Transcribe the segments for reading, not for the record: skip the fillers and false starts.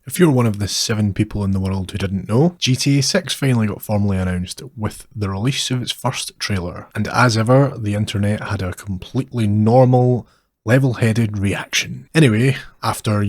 If you're one of the 7 people in the world who didn't know, GTA 6 finally got formally announced with the release of its first trailer, and as ever, the internet had a completely normal, level-headed reaction. Anyway, after,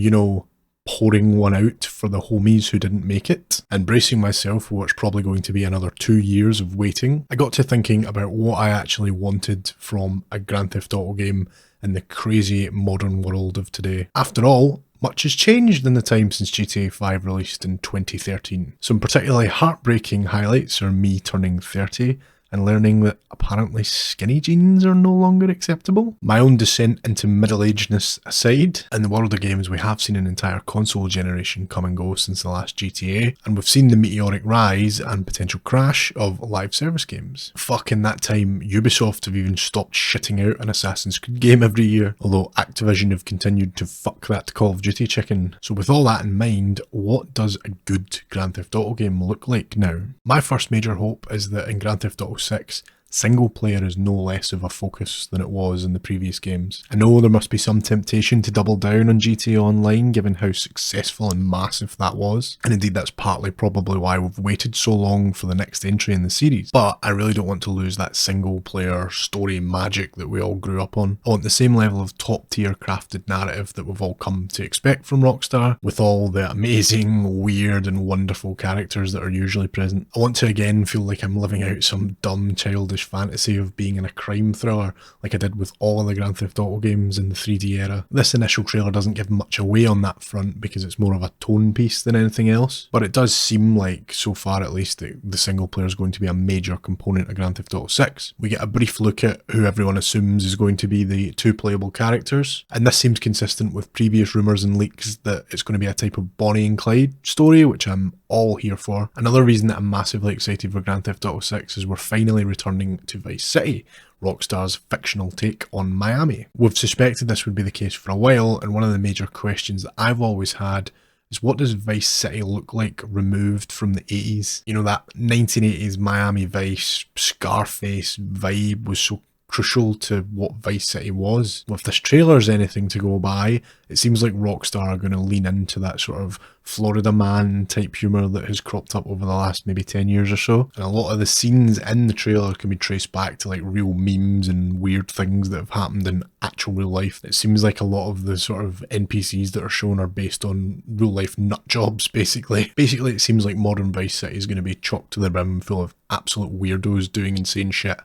pouring one out for the homies who didn't make it, and bracing myself for what's probably going to be another 2 years of waiting, I got to thinking about what I actually wanted from a Grand Theft Auto game in the crazy modern world of today. After all, much has changed in the time since GTA 5 released in 2013. Some particularly heartbreaking highlights are me turning 30 and learning that apparently skinny jeans are no longer acceptable. My own descent into middle-agedness aside, in the world of games we have seen an entire console generation come and go since the last GTA, and we've seen the meteoric rise and potential crash of live service games. Fuck, in that time, Ubisoft have even stopped shitting out an Assassin's Creed game every year, although Activision have continued to fuck that Call of Duty chicken. So with all that in mind, what does a good Grand Theft Auto game look like now? My first major hope is that in Grand Theft Auto 6, single player is no less of a focus than it was in the previous games. I know there must be some temptation to double down on GTA Online given how successful and massive that was, and indeed that's partly probably why we've waited so long for the next entry in the series, but I really don't want to lose that single player story magic that we all grew up on. I want the same level of top tier crafted narrative that we've all come to expect from Rockstar, with all the amazing, weird and wonderful characters that are usually present. I want to again feel like I'm living out some dumb childish fantasy of being in a crime thriller like I did with all of the Grand Theft Auto games in the 3D era. This initial trailer doesn't give much away on that front because it's more of a tone piece than anything else, but it does seem like, so far at least, that the single player is going to be a major component of Grand Theft Auto 6. We get a brief look at who everyone assumes is going to be the 2 playable characters, and this seems consistent with previous rumours and leaks that it's going to be a type of Bonnie and Clyde story, which I'm all here for. Another reason that I'm massively excited for Grand Theft Auto 6 is we're finally returning to Vice City, Rockstar's fictional take on Miami. We've suspected this would be the case for a while, and one of the major questions that I've always had is, what does Vice City look like removed from the 80s? You know, that 1980s Miami Vice, Scarface vibe was so crucial to what Vice City was. If this trailer's anything to go by, it seems like Rockstar are going to lean into that sort of Florida Man type humour that has cropped up over the last maybe 10 years or so. And a lot of the scenes in the trailer can be traced back to like real memes and weird things that have happened in actual real life. It seems like a lot of the sort of NPCs that are shown are based on real life nut jobs, basically. Basically, it seems like modern Vice City is going to be chocked to the brim full of absolute weirdos doing insane shit,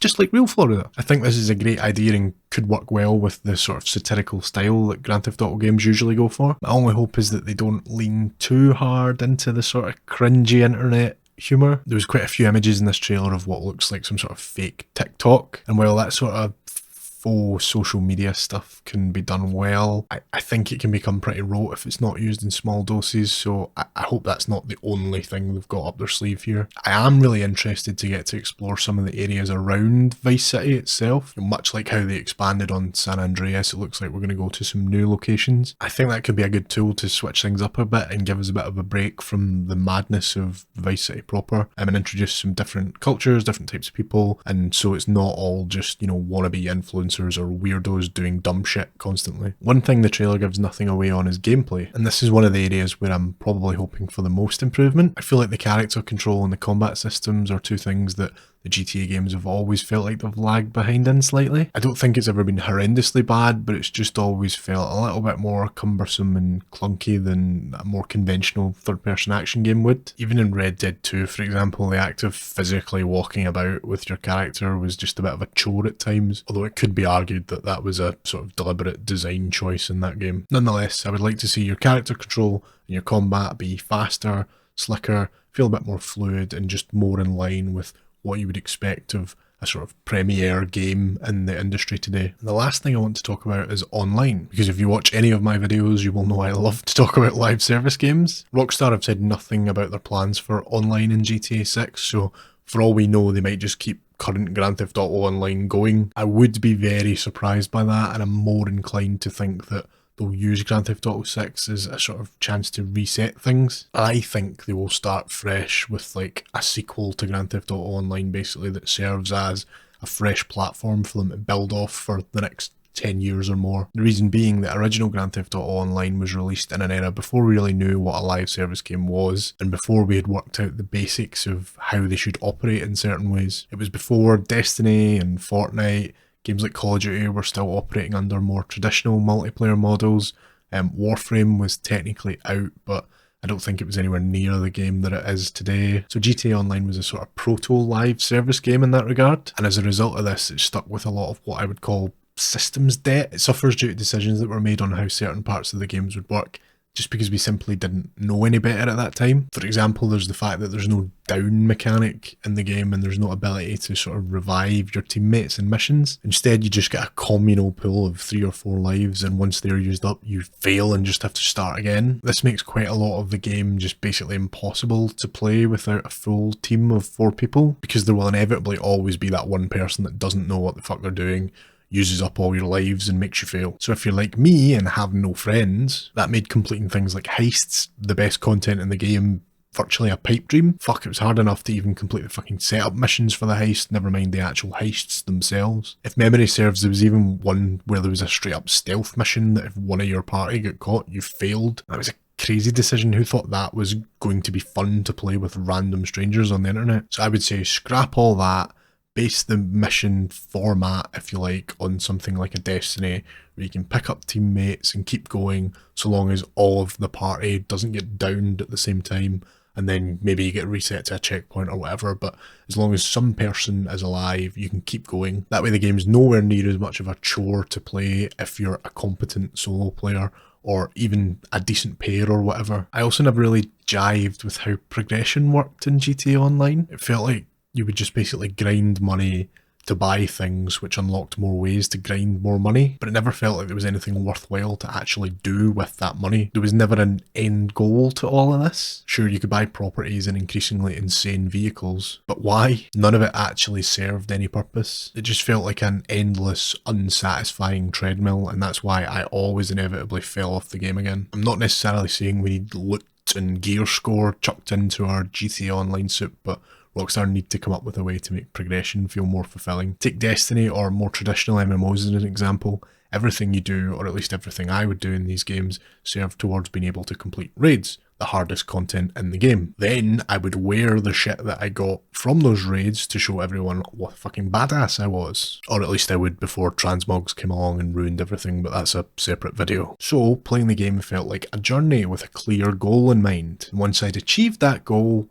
just like real Florida. I think this is a great idea and could work well with the sort of satirical style that Grand Theft Auto games usually go for. My only hope is that they don't lean too hard into the sort of cringy internet humour. There was quite a few images in this trailer of what looks like some sort of fake TikTok, and while that sort of faux social media stuff can be done well, I think it can become pretty rote if it's not used in small doses, so I hope that's not the only thing they've got up their sleeve here. I am really interested to get to explore some of the areas around Vice City itself. Much like how they expanded on San Andreas, it looks like we're going to go to some new locations. I think that could be a good tool to switch things up a bit and give us a bit of a break from the madness of Vice City proper, and introduce some different cultures, different types of people, and so it's not all just, wannabe influencers or weirdos doing dumb shit constantly. One thing the trailer gives nothing away on is gameplay, and this is one of the areas where I'm probably hoping for the most improvement. I feel like the character control and the combat systems are 2 things that the GTA games have always felt like they've lagged behind in slightly. I don't think it's ever been horrendously bad, but it's just always felt a little bit more cumbersome and clunky than a more conventional third-person action game would. Even in Red Dead 2, for example, the act of physically walking about with your character was just a bit of a chore at times, although it could be argued that that was a sort of deliberate design choice in that game. Nonetheless, I would like to see your character control and your combat be faster, slicker, feel a bit more fluid, and just more in line with what you would expect of a sort of premiere game in the industry today. And the last thing I want to talk about is online, because if you watch any of my videos, you will know I love to talk about live service games. Rockstar have said nothing about their plans for online in GTA 6, so for all we know, they might just keep current Grand Theft Auto Online going. I would be very surprised by that, and I'm more inclined to think that they'll use Grand Theft Auto 6 as a sort of chance to reset things. I think they will start fresh with like a sequel to Grand Theft Auto Online, basically, that serves as a fresh platform for them to build off for the next 10 years or more. The reason being that original Grand Theft Auto Online was released in an era before we really knew what a live service game was, and before we had worked out the basics of how they should operate in certain ways. It was before Destiny and Fortnite. Games like Call of Duty were still operating under more traditional multiplayer models. Warframe was technically out, but I don't think it was anywhere near the game that it is today. So GTA Online was a sort of proto-live service game in that regard, and as a result of this, it stuck with a lot of what I would call systems debt. It suffers due to decisions that were made on how certain parts of the games would work, just because we simply didn't know any better at that time. For example, there's the fact that there's no down mechanic in the game, and there's no ability to sort of revive your teammates in missions. Instead, you just get a communal pool of 3 or 4 lives, and once they're used up, you fail and just have to start again. This makes quite a lot of the game just basically impossible to play without a full team of 4 people, because there will inevitably always be that one person that doesn't know what the fuck they're doing, uses up all your lives and makes you fail. So if you're like me and have no friends, that made completing things like heists, the best content in the game, virtually a pipe dream. Fuck, it was hard enough to even complete the fucking setup missions for the heist, never mind the actual heists themselves. If memory serves, there was even one where there was a straight up stealth mission that if one of your party got caught, you failed. That was a crazy decision. Who thought that was going to be fun to play with random strangers on the internet? So I would say scrap all that. Base the mission format, if you like, on something like a Destiny, where you can pick up teammates and keep going so long as all of the party doesn't get downed at the same time, and then maybe you get reset to a checkpoint or whatever, but as long as some person is alive, you can keep going. That way the game's nowhere near as much of a chore to play if you're a competent solo player, or even a decent pair or whatever. I also never really jived with how progression worked in GTA Online. It felt like you would just basically grind money to buy things, which unlocked more ways to grind more money, but it never felt like there was anything worthwhile to actually do with that money. There was never an end goal to all of this. Sure, you could buy properties and increasingly insane vehicles, but why? None of it actually served any purpose. It just felt like an endless, unsatisfying treadmill, and that's why I always inevitably fell off the game again. I'm not necessarily saying we need loot and gear score chucked into our GTA Online soup, but Rockstar need to come up with a way to make progression feel more fulfilling. Take Destiny or more traditional MMOs as an example. Everything you do, or at least everything I would do in these games, served towards being able to complete raids, the hardest content in the game. Then I would wear the shit that I got from those raids to show everyone what a fucking badass I was. Or at least I would before transmogs came along and ruined everything, but that's a separate video. So playing the game felt like a journey with a clear goal in mind. And once I'd achieved that goal,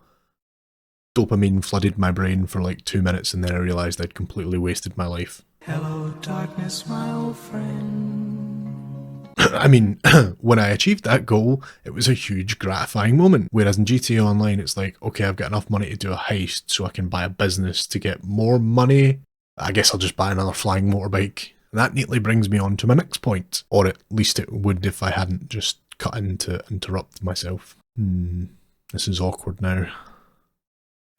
dopamine flooded my brain for like 2 minutes, and then I realised I'd completely wasted my life. Hello, darkness, my old friend. I mean, when I achieved that goal, it was a huge gratifying moment. Whereas in GTA Online, it's like, okay, I've got enough money to do a heist, so I can buy a business to get more money. I guess I'll just buy another flying motorbike. And that neatly brings me on to my next point. Or at least it would if I hadn't just cut in to interrupt myself. This is awkward now.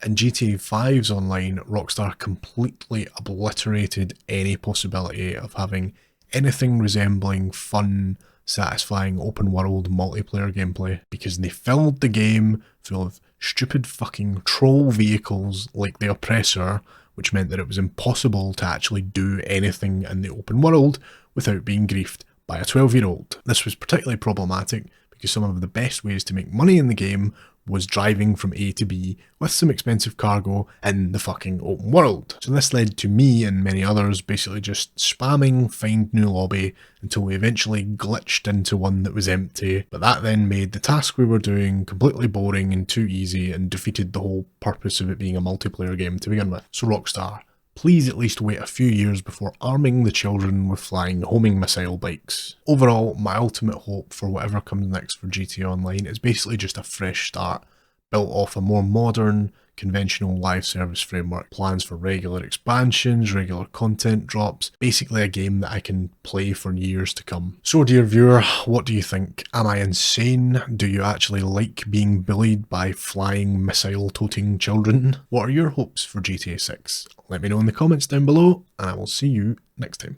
In GTA 5's Online, Rockstar completely obliterated any possibility of having anything resembling fun, satisfying open world multiplayer gameplay, because they filled the game full of stupid fucking troll vehicles like the Oppressor, which meant that it was impossible to actually do anything in the open world without being griefed by a 12-year-old. This was particularly problematic because some of the best ways to make money in the game was driving from A to B with some expensive cargo in the fucking open world. So this led to me and many others basically just spamming find new lobby until we eventually glitched into one that was empty, but that then made the task we were doing completely boring and too easy and defeated the whole purpose of it being a multiplayer game to begin with. So Rockstar, please at least wait a few years before arming the children with flying homing missile bikes. Overall, my ultimate hope for whatever comes next for GTA Online is basically just a fresh start, built off a more modern, conventional live service framework, plans for regular expansions, regular content drops, basically a game that I can play for years to come. So dear viewer, what do you think? Am I insane? Do you actually like being bullied by flying missile-toting children? What are your hopes for GTA 6? Let me know in the comments down below, and I will see you next time.